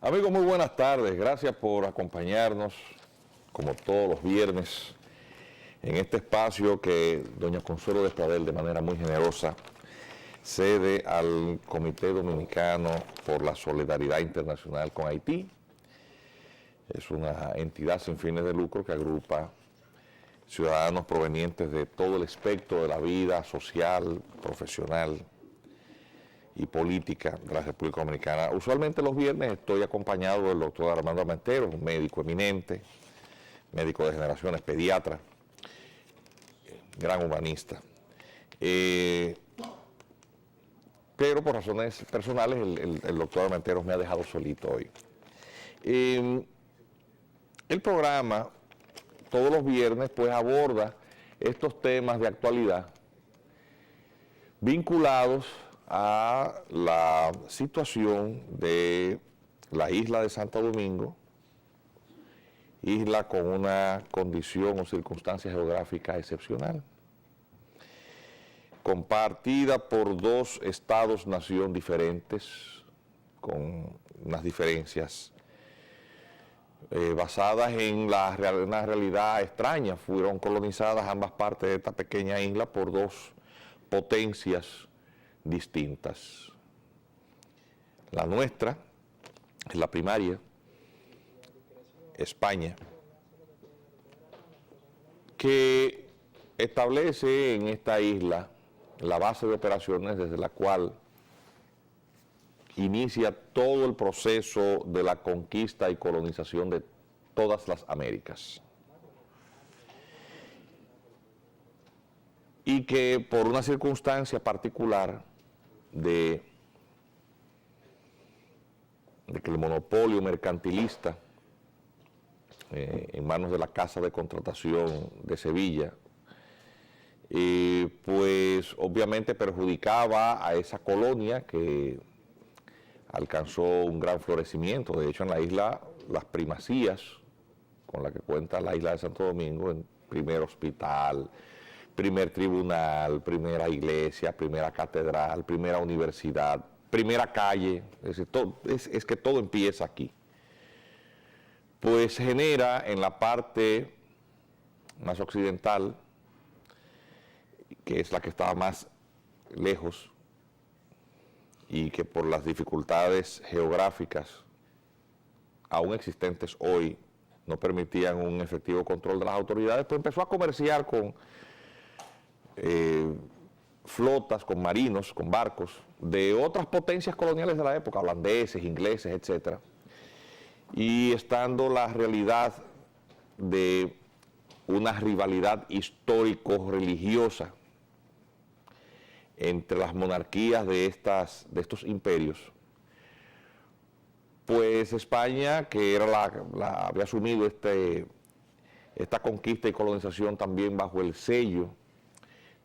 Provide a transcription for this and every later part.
Amigos, muy buenas tardes. Gracias por acompañarnos, como todos los viernes, en este espacio que doña Consuelo Despradel, de manera muy generosa, cede al Comité Dominicano por la Solidaridad Internacional con Haití. Es una entidad sin fines de lucro que agrupa ciudadanos provenientes de todo el espectro de la vida social, profesional y política de la República Dominicana. Usualmente los viernes estoy acompañado del doctor Armando Armenteros, un médico eminente, médico de generaciones, pediatra, gran humanista. Pero por razones personales el doctor Armenteros me ha dejado solito hoy. El programa todos los viernes pues aborda estos temas de actualidad vinculados a la situación de la isla de Santo Domingo, isla con una condición o circunstancia geográfica excepcional, compartida por dos estados-nación diferentes, con unas diferencias basadas en una realidad extraña. Fueron colonizadas ambas partes de esta pequeña isla por dos potencias distintas. La nuestra es la primaria, España, que establece en esta isla la base de operaciones desde la cual inicia todo el proceso de la conquista y colonización de todas las Américas. Y que por una circunstancia particular de que el monopolio mercantilista en manos de la Casa de Contratación de Sevilla, pues obviamente perjudicaba a esa colonia que alcanzó un gran florecimiento. De hecho, en la isla, las primacías con las que cuenta la isla de Santo Domingo, en primer hospital, primer tribunal, primera iglesia, primera catedral, primera universidad, primera calle, es decir, es que todo empieza aquí. Pues genera en la parte más occidental, que es la que estaba más lejos, y que por las dificultades geográficas aún existentes hoy no permitían un efectivo control de las autoridades, pues empezó a comerciar con flotas, con marinos, con barcos de otras potencias coloniales de la época, holandeses, ingleses, etc. Y estando la realidad de una rivalidad histórico-religiosa entre las monarquías de estos imperios, pues España, que era había asumido esta conquista y colonización también bajo el sello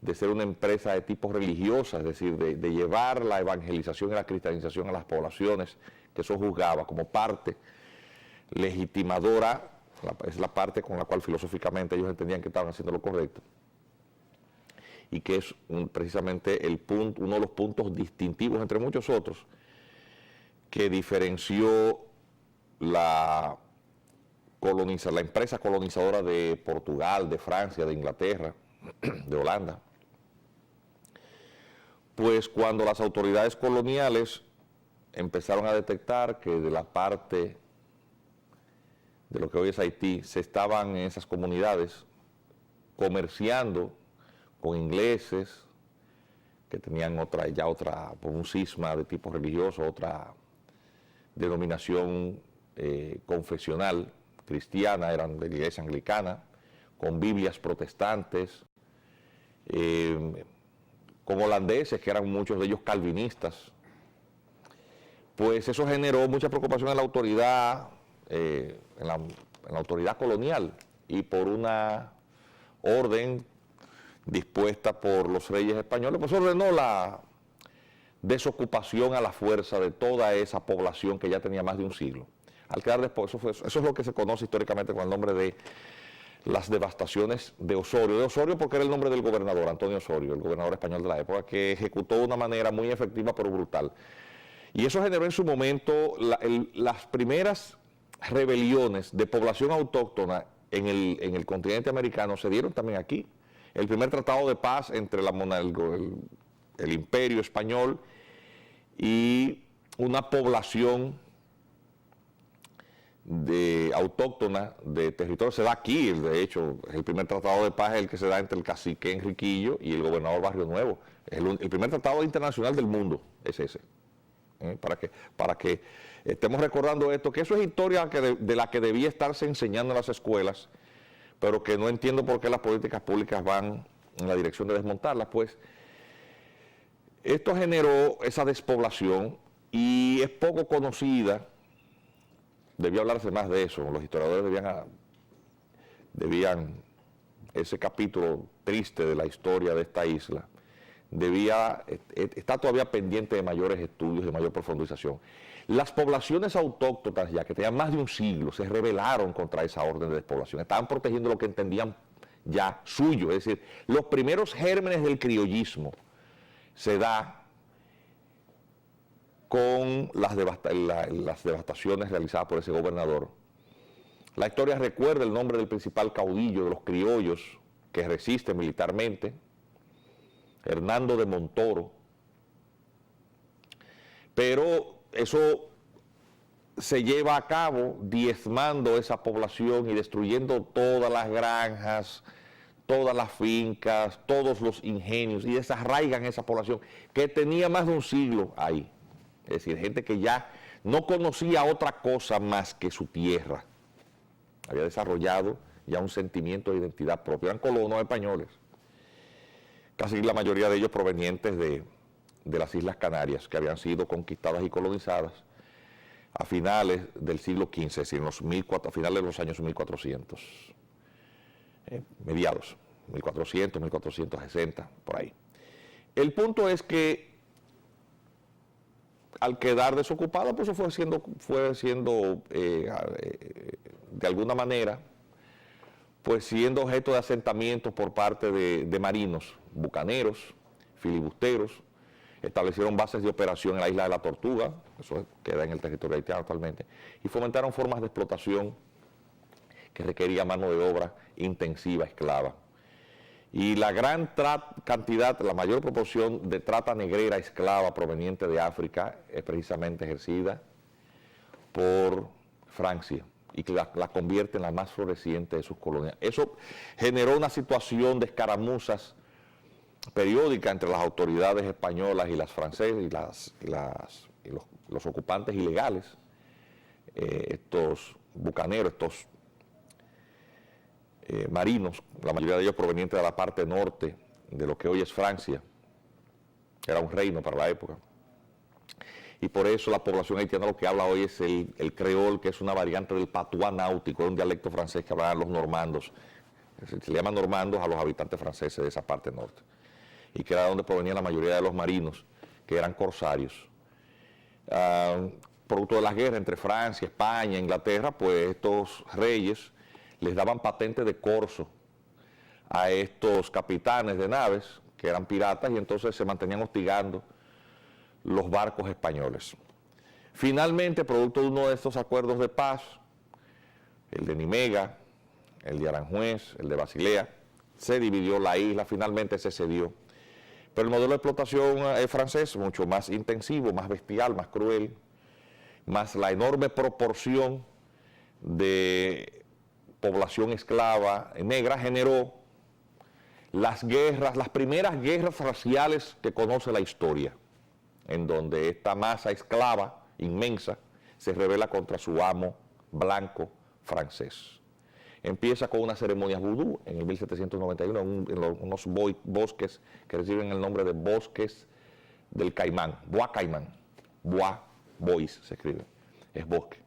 de ser una empresa de tipo religiosa, es decir, de llevar la evangelización y la cristianización a las poblaciones que eso juzgaba como parte legitimadora, es la parte con la cual filosóficamente ellos entendían que estaban haciendo lo correcto, y que es precisamente uno de los puntos distintivos, entre muchos otros, que diferenció la empresa colonizadora de Portugal, de Francia, de Inglaterra, de Holanda. Pues cuando las autoridades coloniales empezaron a detectar que de la parte de lo que hoy es Haití se estaban en esas comunidades comerciando con ingleses que tenían por un cisma de tipo religioso, otra denominación confesional cristiana, eran de la iglesia anglicana, con Biblias protestantes, con holandeses, que eran muchos de ellos calvinistas. Pues eso generó mucha preocupación en la autoridad, en la autoridad colonial, y por una orden dispuesta por los reyes españoles, pues ordenó la desocupación a la fuerza de toda esa población que ya tenía más de un siglo. Al quedar después, eso es lo que se conoce históricamente con el nombre de las devastaciones de Osorio. De Osorio porque era el nombre del gobernador, Antonio Osorio, el gobernador español de la época, que ejecutó de una manera muy efectiva pero brutal Y eso generó en su momento las primeras rebeliones de población autóctona en el continente americano se dieron también aquí. El primer tratado de paz entre el imperio español y una población autóctona de territorio se da aquí. De hecho, el primer tratado de paz es el que se da entre el cacique Enriquillo y el gobernador Barrio Nuevo. Es el primer tratado internacional del mundo, es ese. Para que estemos recordando esto, que eso es historia de la que debía estarse enseñando en las escuelas, pero que no entiendo por qué las políticas públicas van en la dirección de desmontarlas. Pues esto generó esa despoblación y es poco conocida. Debió hablarse más de eso. Los historiadores debían ese capítulo triste de la historia de esta isla, está todavía pendiente de mayores estudios, de mayor profundización. Las poblaciones autóctonas, ya que tenían más de un siglo, se rebelaron contra esa orden de despoblación. Estaban protegiendo lo que entendían ya suyo, es decir, los primeros gérmenes del criollismo se da con las devastaciones realizadas por ese gobernador. La historia recuerda el nombre del principal caudillo de los criollos que resiste militarmente, Hernando de Montoro, pero eso se lleva a cabo diezmando esa población y destruyendo todas las granjas, todas las fincas, todos los ingenios, y desarraigan esa población que tenía más de un siglo ahí. Es decir, gente que ya no conocía otra cosa más que su tierra. Había desarrollado ya un sentimiento de identidad propia. Eran colonos españoles. Casi la mayoría de ellos provenientes de las Islas Canarias, que habían sido conquistadas y colonizadas a finales del siglo XV, es decir, a finales de los años 1400, mediados, 1400, 1460, por ahí. El punto es que al quedar desocupado, pues fue siendo de alguna manera, pues siendo objeto de asentamientos por parte de marinos, bucaneros, filibusteros. Establecieron bases de operación en la isla de la Tortuga, eso queda en el territorio haitiano actualmente, y fomentaron formas de explotación que requería mano de obra intensiva, esclava. Y la gran cantidad, la mayor proporción de trata negrera esclava proveniente de África es precisamente ejercida por Francia y que la convierte en la más floreciente de sus colonias. Eso generó una situación de escaramuzas periódica entre las autoridades españolas y las francesas y los ocupantes ilegales, estos bucaneros, estos marinos, la mayoría de ellos provenientes de la parte norte de lo que hoy es Francia, era un reino para la época. Y por eso la población haitiana lo que habla hoy es el creol, que es una variante del patuá náutico, un dialecto francés que hablaban los normandos. Se le llaman normandos a los habitantes franceses de esa parte norte. Y que era donde provenían la mayoría de los marinos, que eran corsarios. Producto de las guerras entre Francia, España, Inglaterra, pues estos reyes les daban patente de corso a estos capitanes de naves, que eran piratas, y entonces se mantenían hostigando los barcos españoles. Finalmente, producto de uno de estos acuerdos de paz, el de Nimega, el de Aranjuez, el de Basilea, se dividió la isla, finalmente se cedió. Pero el modelo de explotación francés, mucho más intensivo, más bestial, más cruel, más la enorme proporción de población esclava negra, generó las primeras guerras raciales que conoce la historia, en donde esta masa esclava inmensa se rebela contra su amo blanco francés. Empieza con unas ceremonias vudú en el 1791 en unos bosques que reciben el nombre de bosques del Caimán, Bois Caimán, Bois se escribe, es bosque.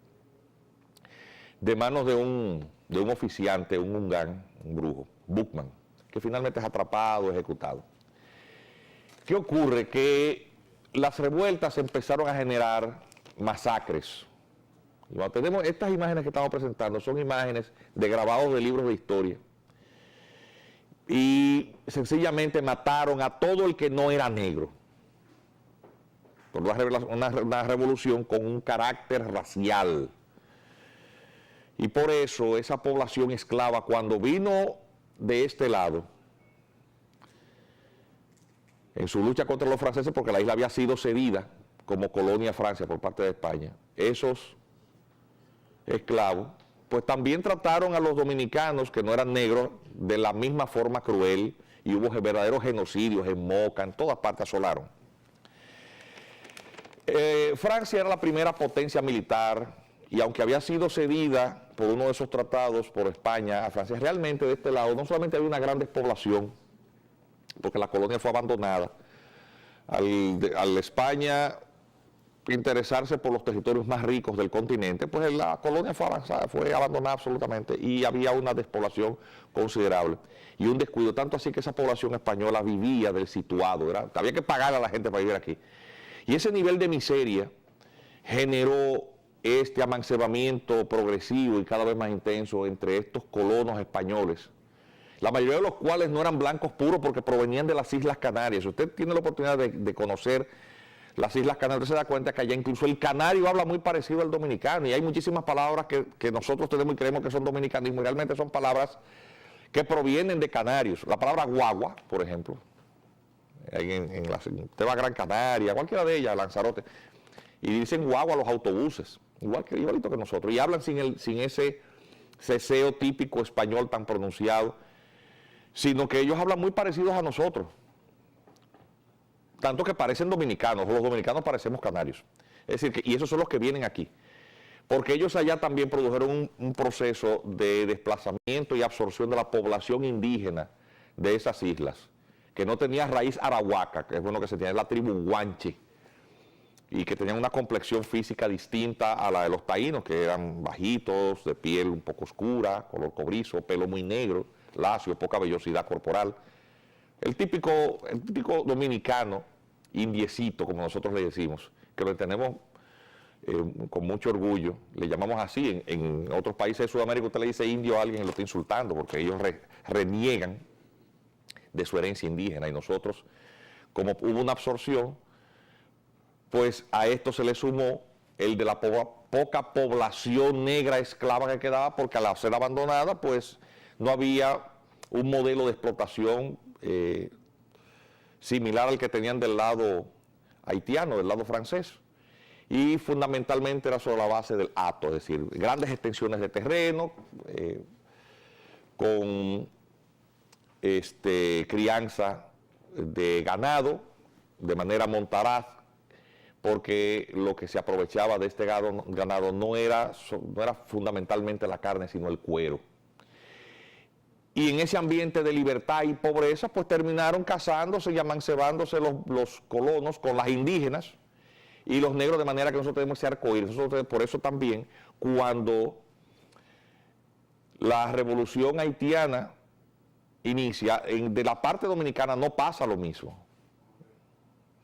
De manos de un oficiante, un ungán, un brujo, Buchman, que finalmente es atrapado, ejecutado. ¿Qué ocurre? Que las revueltas empezaron a generar masacres. Y cuando tenemos estas imágenes que estamos presentando, son imágenes de grabados de libros de historia. Y sencillamente mataron a todo el que no era negro. por una revolución con un carácter racial. Y por eso esa población esclava, cuando vino de este lado, en su lucha contra los franceses, porque la isla había sido cedida como colonia a Francia por parte de España, esos esclavos, pues también trataron a los dominicanos, que no eran negros, de la misma forma cruel, y hubo verdaderos genocidios en Moca, en todas partes asolaron. Francia era la primera potencia militar, y aunque había sido cedida por uno de esos tratados por España a Francia, realmente de este lado no solamente había una gran despoblación, porque la colonia fue abandonada, al España interesarse por los territorios más ricos del continente, pues la colonia fue avanzada, fue abandonada absolutamente, y había una despoblación considerable y un descuido, tanto así que esa población española vivía del situado, había que pagar a la gente para vivir aquí. Y ese nivel de miseria generó este amancebamiento progresivo y cada vez más intenso entre estos colonos españoles, la mayoría de los cuales no eran blancos puros porque provenían de las Islas Canarias. Si usted tiene la oportunidad de conocer las Islas Canarias, se da cuenta que allá incluso el canario habla muy parecido al dominicano, y hay muchísimas palabras que nosotros tenemos y creemos que son dominicanismo, y realmente son palabras que provienen de canarios. La palabra guagua, por ejemplo, usted va a Gran Canaria, cualquiera de ellas, Lanzarote, y dicen guagua a los autobuses, igualito que nosotros, y hablan sin ese ceseo típico español tan pronunciado, sino que ellos hablan muy parecidos a nosotros, tanto que parecen dominicanos, los dominicanos parecemos canarios. Es decir, y esos son los que vienen aquí, porque ellos allá también produjeron un proceso de desplazamiento y absorción de la población indígena de esas islas, que no tenía raíz arahuaca, que es bueno que se tenía la tribu Guanche, y que tenían una complexión física distinta a la de los taínos, que eran bajitos, de piel un poco oscura, color cobrizo, pelo muy negro, lacio, poca vellosidad corporal. El típico dominicano, indiecito, como nosotros le decimos, que lo tenemos con mucho orgullo, le llamamos así. En otros países de Sudamérica usted le dice indio a alguien y lo está insultando, porque ellos reniegan de su herencia indígena, y nosotros, como hubo una absorción, pues a esto se le sumó el de la poca población negra esclava que quedaba, porque al ser abandonada, pues no había un modelo de explotación similar al que tenían del lado haitiano, del lado francés. Y fundamentalmente era sobre la base del hato, es decir, grandes extensiones de terreno, con crianza de ganado de manera montaraz, porque lo que se aprovechaba de este ganado no era fundamentalmente la carne, sino el cuero. Y en ese ambiente de libertad y pobreza, pues terminaron casándose y amancebándose los colonos con las indígenas y los negros, de manera que nosotros tenemos ese arcoíris. Por eso también, cuando la revolución haitiana inicia, de la parte dominicana no pasa lo mismo.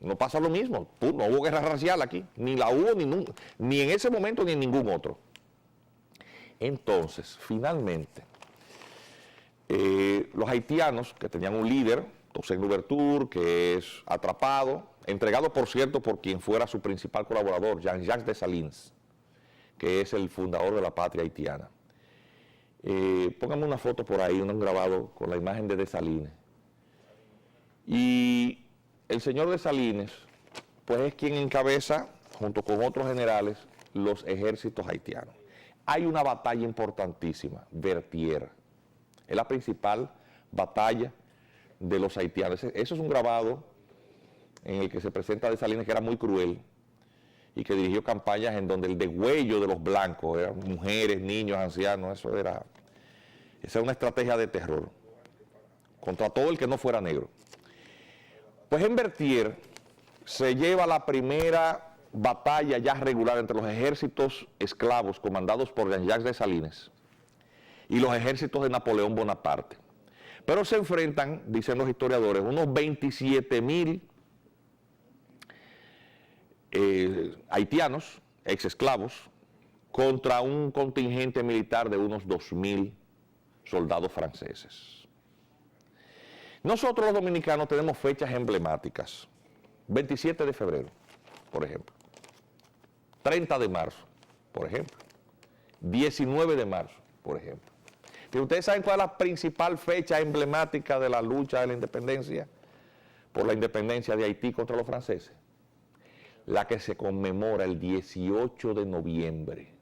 No pasa lo mismo, no hubo guerra racial aquí, ni la hubo ni en ese momento ni en ningún otro. Entonces, finalmente, los haitianos, que tenían un líder, Toussaint Louverture, que es atrapado, entregado por cierto por quien fuera su principal colaborador, Jean-Jacques Dessalines, que es el fundador de la patria haitiana. Pónganme una foto por ahí, un grabado con la imagen de Dessalines. Y el señor Dessalines, pues es quien encabeza, junto con otros generales, los ejércitos haitianos. Hay una batalla importantísima, Vertier. Es la principal batalla de los haitianos. Eso es un grabado en el que se presenta Dessalines, que era muy cruel y que dirigió campañas en donde el degüello de los blancos, eran mujeres, niños, ancianos, esa era una estrategia de terror contra todo el que no fuera negro. Pues en Vertier se lleva la primera batalla ya regular entre los ejércitos esclavos comandados por Jean-Jacques Dessalines y los ejércitos de Napoleón Bonaparte. Pero se enfrentan, dicen los historiadores, unos 27.000 haitianos, exesclavos, contra un contingente militar de unos 2.000 soldados franceses. Nosotros los dominicanos tenemos fechas emblemáticas. 27 de febrero. por ejemplo. 30 de marzo, por ejemplo. 19 de marzo, por ejemplo. Pero ustedes saben cuál es la principal fecha emblemática de la lucha de la independencia, por la independencia de Haití contra los franceses. La que se conmemora el 18 de noviembre.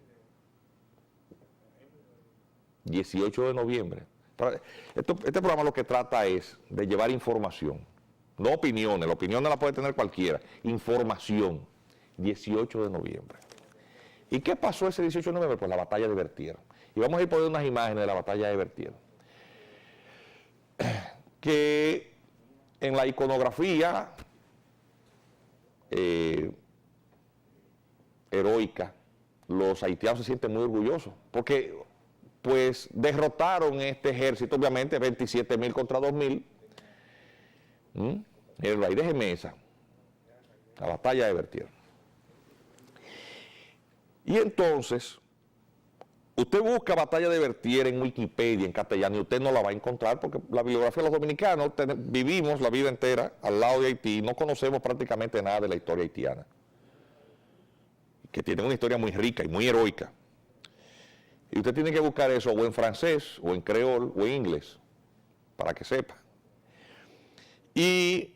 18 de noviembre. Este programa lo que trata es de llevar información, no opiniones. La opinión no la puede tener cualquiera. Información. 18 de noviembre. ¿Y qué pasó ese 18 de noviembre? Pues la batalla de Berthier. Y vamos a ir poniendo unas imágenes de la batalla de Berthier. Que en la iconografía heroica, los haitianos se sienten muy orgullosos, porque pues derrotaron este ejército, obviamente 27.000 contra 2.000, en el Valle de Gemesa, la batalla de Berthier. Y entonces, usted busca batalla de Berthier en Wikipedia, en castellano, y usted no la va a encontrar, porque la bibliografía de los dominicanos, vivimos la vida entera al lado de Haití, no conocemos prácticamente nada de la historia haitiana, que tiene una historia muy rica y muy heroica. Y usted tiene que buscar eso o en francés, o en creol, o en inglés, para que sepa. Y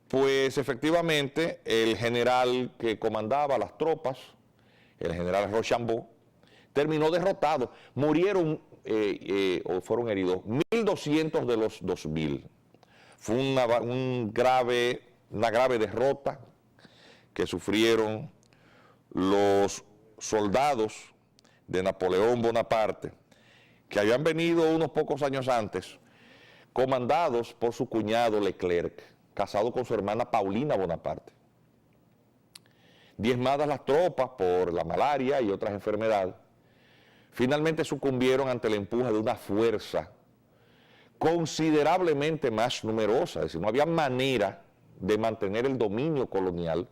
pues efectivamente el general que comandaba las tropas, el general Rochambeau, terminó derrotado. Murieron o fueron heridos 1.200 de los 2.000. Fue una grave derrota que sufrieron los soldados de Napoleón Bonaparte, que habían venido unos pocos años antes, comandados por su cuñado Leclerc, casado con su hermana Paulina Bonaparte. Diezmadas las tropas por la malaria y otras enfermedades, finalmente sucumbieron ante el empuje de una fuerza considerablemente más numerosa. Es decir, no había manera de mantener el dominio colonial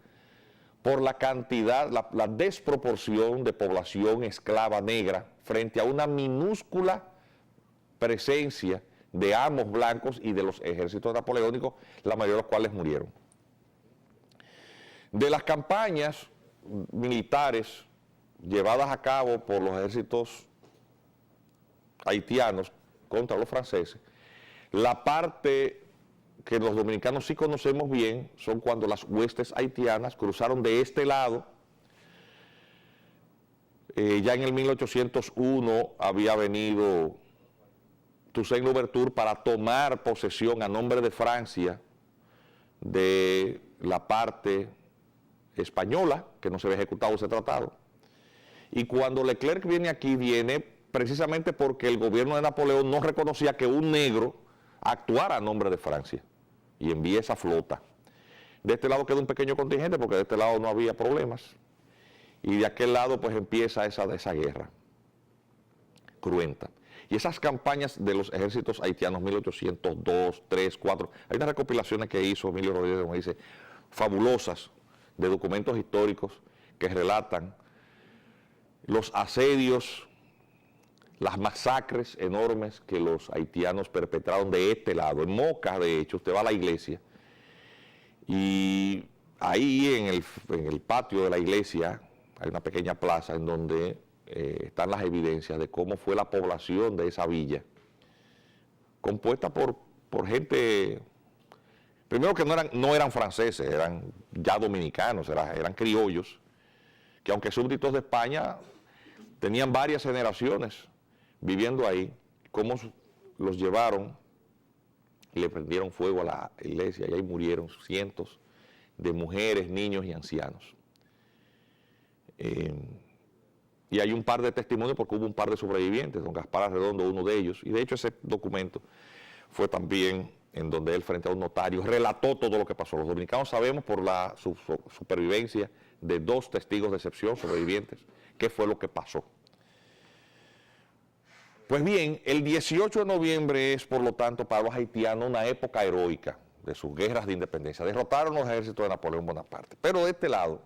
por la cantidad, la desproporción de población esclava negra frente a una minúscula presencia de amos blancos y de los ejércitos napoleónicos, la mayoría de los cuales murieron. De las campañas militares llevadas a cabo por los ejércitos haitianos contra los franceses, la parte que los dominicanos sí conocemos bien son cuando las huestes haitianas cruzaron de este lado. Ya en el 1801 había venido Toussaint Louverture para tomar posesión a nombre de Francia de la parte española, que no se había ejecutado ese tratado. Y cuando Leclerc viene aquí, viene precisamente porque el gobierno de Napoleón no reconocía que un negro actuara a nombre de Francia y envía esa flota. De este lado queda un pequeño contingente porque de este lado no había problemas. Y de aquel lado pues empieza esa guerra cruenta. Y esas campañas de los ejércitos haitianos, 1802, 3, 4, hay unas recopilaciones que hizo Emilio Rodríguez, como dice, fabulosas, de documentos históricos que relatan los asedios, las masacres enormes que los haitianos perpetraron de este lado. En Moca, de hecho, usted va a la iglesia y ahí en el patio de la iglesia hay una pequeña plaza en donde están las evidencias de cómo fue la población de esa villa, compuesta por gente, primero que no eran franceses, eran ya dominicanos, eran criollos, que aunque súbditos de España, tenían varias generaciones viviendo ahí, cómo los llevaron y le prendieron fuego a la iglesia y ahí murieron cientos de mujeres, niños y ancianos. Y hay un par de testimonios porque hubo un par de sobrevivientes, don Gaspar Arredondo, uno de ellos, y de hecho ese documento fue también en donde él, frente a un notario, relató todo lo que pasó. Los dominicanos sabemos por la supervivencia de 2 testigos de excepción sobrevivientes qué fue lo que pasó. Pues bien, el 18 de noviembre es, por lo tanto, para los haitianos una época heroica de sus guerras de independencia. Derrotaron los ejércitos de Napoleón Bonaparte. Pero de este lado,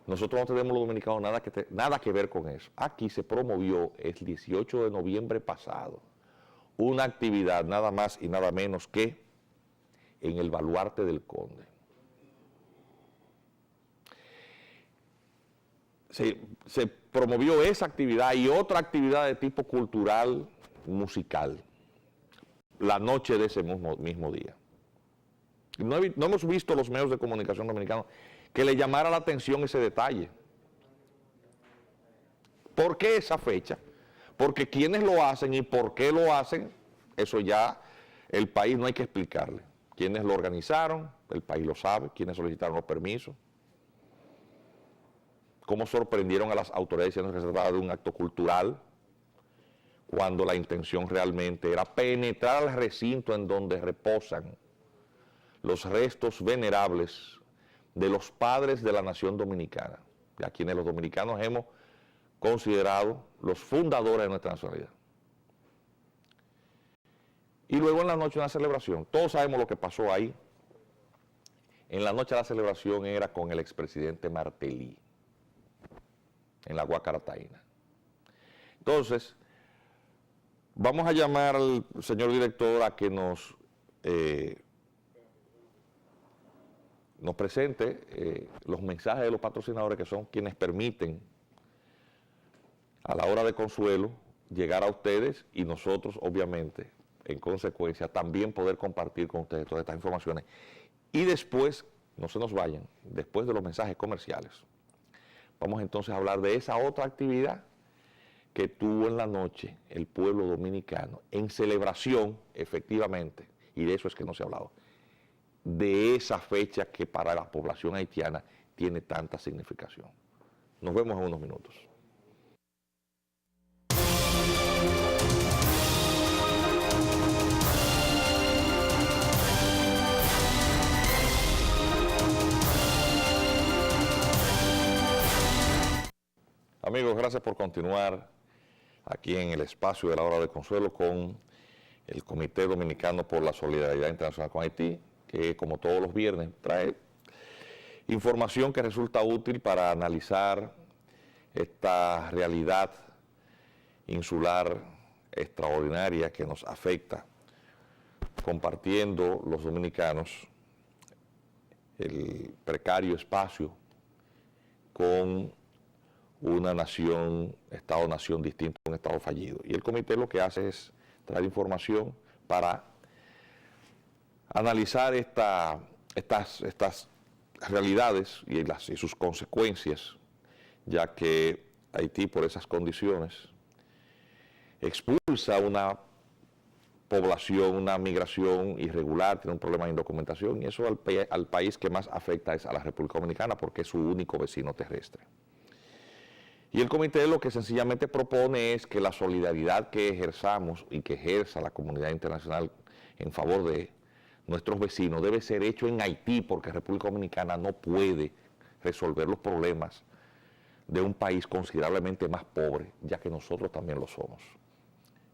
nosotros no tenemos los dominicanos nada que ver con eso. Aquí se promovió el 18 de noviembre pasado una actividad nada más y nada menos que en el Baluarte del Conde. se promovió esa actividad y otra actividad de tipo cultural, musical, la noche de ese mismo día. No hemos visto los medios de comunicación dominicanos que le llamara la atención ese detalle. ¿Por qué esa fecha? Porque quienes lo hacen y por qué lo hacen, eso ya el país no hay que explicarle. Quienes lo organizaron, el país lo sabe, quienes solicitaron los permisos, cómo sorprendieron a las autoridades diciendo que se trataba de un acto cultural, cuando la intención realmente era penetrar al recinto en donde reposan los restos venerables de los padres de la nación dominicana, a quienes los dominicanos hemos considerado los fundadores de nuestra nacionalidad. Y luego en la noche una celebración. Todos sabemos lo que pasó ahí. En la noche la celebración era con el expresidente Martelly, en la Guacarataína. Entonces, vamos a llamar al señor director a que nos presente los mensajes de los patrocinadores, que son quienes permiten a la hora de consuelo llegar a ustedes y nosotros, obviamente, en consecuencia, también poder compartir con ustedes todas estas informaciones. Y después, no se nos vayan, después de los mensajes comerciales, vamos entonces a hablar de esa otra actividad que tuvo en la noche el pueblo dominicano, en celebración, efectivamente, y de eso es que no se ha hablado, de esa fecha que para la población haitiana tiene tanta significación. Nos vemos en unos minutos. Amigos, gracias por continuar aquí en el espacio de la hora de consuelo con el Comité Dominicano por la Solidaridad Internacional con Haití, que como todos los viernes trae información que resulta útil para analizar esta realidad insular extraordinaria que nos afecta, compartiendo los dominicanos el precario espacio con una nación, Estado-nación distinto a un Estado fallido. Y el comité lo que hace es traer información para analizar estas realidades y sus consecuencias, ya que Haití, por esas condiciones, expulsa una población, una migración irregular, tiene un problema de indocumentación, y eso al país que más afecta es a la República Dominicana, porque es su único vecino terrestre. Y el comité lo que sencillamente propone es que la solidaridad que ejerzamos y que ejerza la comunidad internacional en favor de nuestros vecinos debe ser hecho en Haití, porque República Dominicana no puede resolver los problemas de un país considerablemente más pobre, ya que nosotros también lo somos.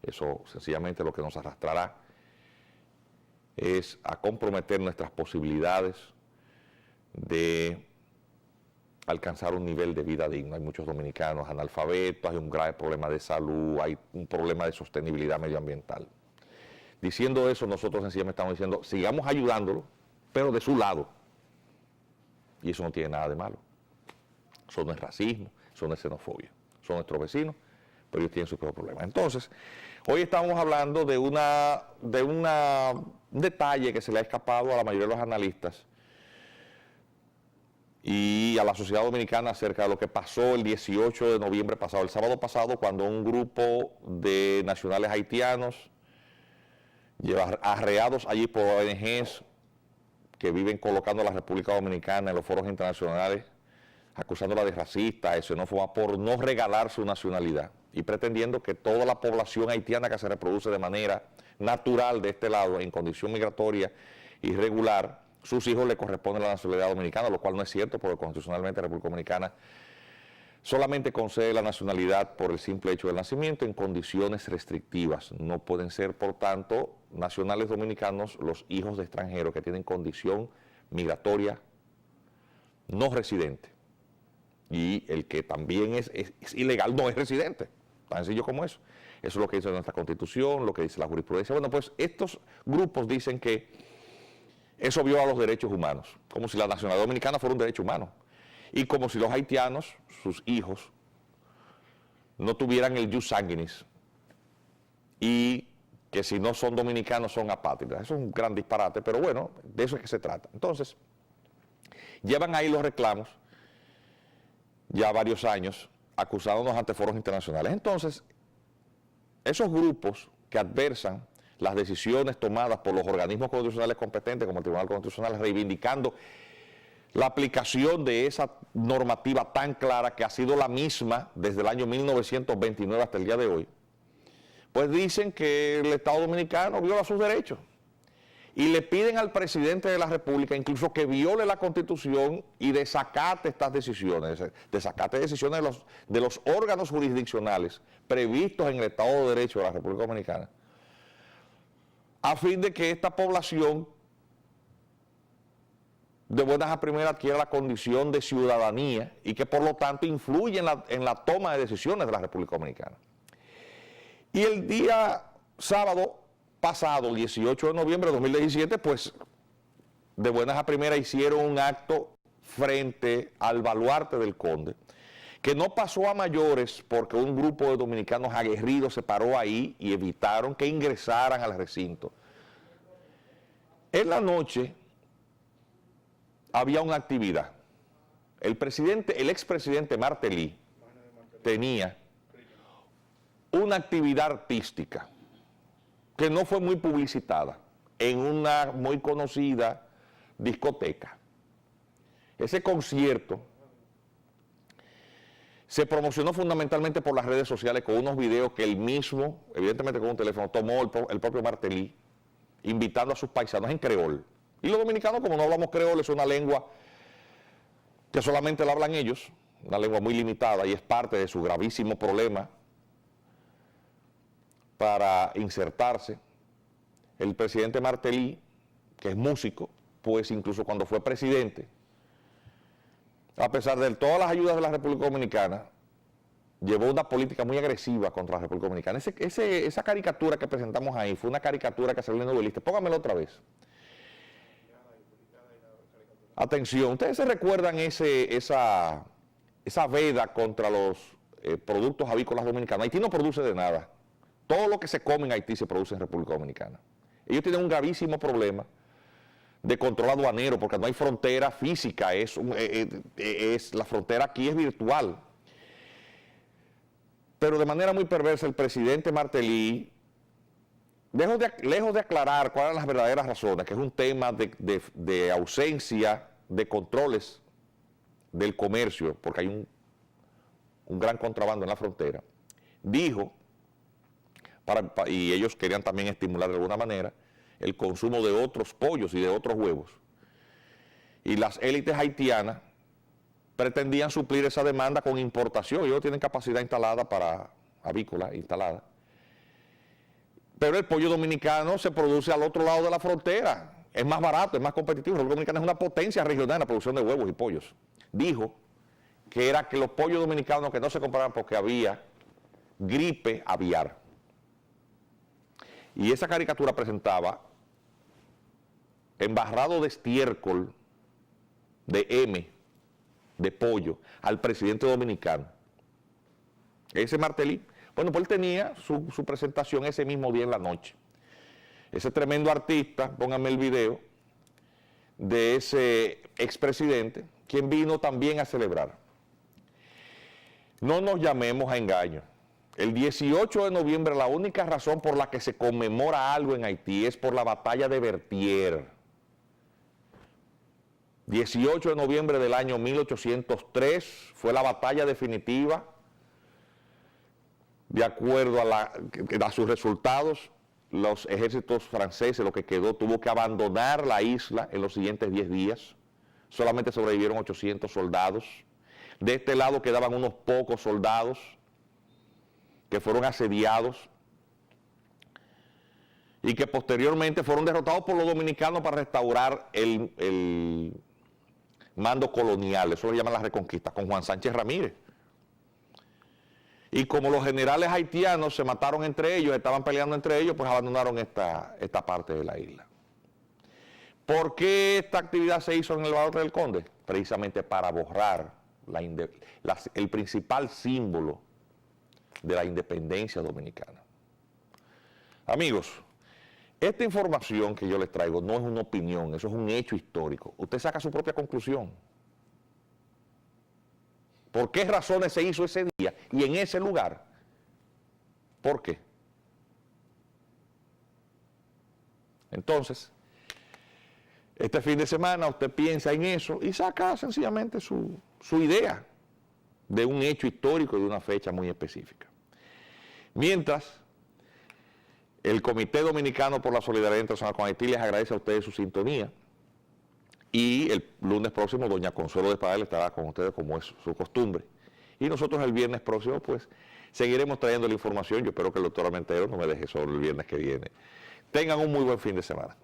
Eso sencillamente lo que nos arrastrará es a comprometer nuestras posibilidades de alcanzar un nivel de vida digno. Hay muchos dominicanos analfabetos, hay un grave problema de salud, hay un problema de sostenibilidad medioambiental. Diciendo eso, nosotros sencillamente estamos diciendo, sigamos ayudándolo, pero de su lado. Y eso no tiene nada de malo. Eso no es racismo, eso no es xenofobia. Son nuestros vecinos, pero ellos tienen sus propios problemas. Entonces, hoy estamos hablando de un detalle que se le ha escapado a la mayoría de los analistas y a la sociedad dominicana acerca de lo que pasó el 18 de noviembre pasado, el sábado pasado, cuando un grupo de nacionales haitianos, arreados allí por ONGs que viven colocando a la República Dominicana en los foros internacionales, acusándola de racista, de xenófoba, por no regalar su nacionalidad y pretendiendo que toda la población haitiana que se reproduce de manera natural de este lado, en condición migratoria irregular, sus hijos le corresponde la nacionalidad dominicana, lo cual no es cierto, porque constitucionalmente la República Dominicana solamente concede la nacionalidad por el simple hecho del nacimiento en condiciones restrictivas. No pueden ser, por tanto, nacionales dominicanos los hijos de extranjeros que tienen condición migratoria no residente. Y el que también es ilegal no es residente, tan sencillo como eso. Eso es lo que dice nuestra Constitución, lo que dice la jurisprudencia. Bueno, pues estos grupos dicen que eso viola los derechos humanos, como si la nacionalidad dominicana fuera un derecho humano. y como si los haitianos, sus hijos, no tuvieran el jus sanguinis y que si no son dominicanos son apátridas. Eso es un gran disparate, pero bueno, de eso es que se trata. Entonces, llevan ahí los reclamos ya varios años, acusándonos ante foros internacionales. Entonces, esos grupos que adversan las decisiones tomadas por los organismos constitucionales competentes, como el Tribunal Constitucional, reivindicando la aplicación de esa normativa tan clara que ha sido la misma desde el año 1929 hasta el día de hoy, pues dicen que el Estado Dominicano viola sus derechos y le piden al presidente de la República incluso que viole la Constitución y desacate estas decisiones, desacate decisiones de los órganos jurisdiccionales previstos en el Estado de Derecho de la República Dominicana, a fin de que esta población de buenas a primeras adquiera la condición de ciudadanía y que por lo tanto influye en la toma de decisiones de la República Dominicana. Y el día sábado pasado, 18 de noviembre de 2017, pues de buenas a primeras hicieron un acto frente al baluarte del Conde, que no pasó a mayores porque un grupo de dominicanos aguerridos se paró ahí y evitaron que ingresaran al recinto. En la noche había una actividad. El expresidente Martelly tenía una actividad artística que no fue muy publicitada en una muy conocida discoteca. Ese concierto se promocionó fundamentalmente por las redes sociales con unos videos que él mismo, evidentemente con un teléfono, tomó el propio Martelly, invitando a sus paisanos en creol. Y los dominicanos, como no hablamos creol, es una lengua que solamente la hablan ellos, una lengua muy limitada y es parte de su gravísimo problema para insertarse. El presidente Martelly, que es músico, pues incluso cuando fue presidente, a pesar de todas las ayudas de la República Dominicana, llevó una política muy agresiva contra la República Dominicana. Esa caricatura que presentamos ahí fue una caricatura que salió en el novelista. Póngamelo otra vez. Atención, ¿ustedes se recuerdan esa veda contra los productos avícolas dominicanos? Haití no produce de nada. Todo lo que se come en Haití se produce en República Dominicana. Ellos tienen un gravísimo problema de control aduanero porque no hay frontera física, la frontera aquí es virtual. Pero de manera muy perversa el presidente Martelly, lejos de aclarar cuáles eran las verdaderas razones, que es un tema de ausencia de controles del comercio, porque hay un gran contrabando en la frontera, dijo, y ellos querían también estimular de alguna manera, el consumo de otros pollos y de otros huevos. Y las élites haitianas pretendían suplir esa demanda con importación. Ellos tienen capacidad instalada para avícola instalada. Pero el pollo dominicano se produce al otro lado de la frontera. Es más barato, es más competitivo. La República Dominicana es una potencia regional en la producción de huevos y pollos. Dijo que era que los pollos dominicanos que no se compraban porque había gripe aviar. Y esa caricatura presentaba embarrado de estiércol de M, de pollo, al presidente dominicano. Ese Martelly, bueno, pues él tenía su presentación ese mismo día en la noche. Ese tremendo artista, pónganme el video, de ese expresidente, quien vino también a celebrar. No nos llamemos a engaño. El 18 de noviembre la única razón por la que se conmemora algo en Haití es por la batalla de Berthier. 18 de noviembre del año 1803 fue la batalla definitiva. De acuerdo a sus resultados, los ejércitos franceses, lo que quedó, tuvo que abandonar la isla en los siguientes 10 días. Solamente sobrevivieron 800 soldados. De este lado quedaban unos pocos soldados que fueron asediados y que posteriormente fueron derrotados por los dominicanos para restaurar el mando colonial, eso lo llaman la Reconquista, con Juan Sánchez Ramírez. Y como los generales haitianos se mataron entre ellos, estaban peleando entre ellos, pues abandonaron esta parte de la isla. ¿Por qué esta actividad se hizo en el Barote del Conde? Precisamente para borrar el principal símbolo de la independencia dominicana. Amigos, esta información que yo les traigo no es una opinión, eso es un hecho histórico. Usted saca su propia conclusión. ¿Por qué razones se hizo ese día y en ese lugar? ¿Por qué? Entonces, este fin de semana usted piensa en eso y saca sencillamente su idea de un hecho histórico y de una fecha muy específica. Mientras, el Comité Dominicano por la Solidaridad Internacional con Haití les agradece a ustedes su sintonía y el lunes próximo doña Consuelo Despradel estará con ustedes como es su costumbre. Y nosotros el viernes próximo pues seguiremos trayendo la información. Yo espero que el doctor Armentero no me deje solo el viernes que viene. Tengan un muy buen fin de semana.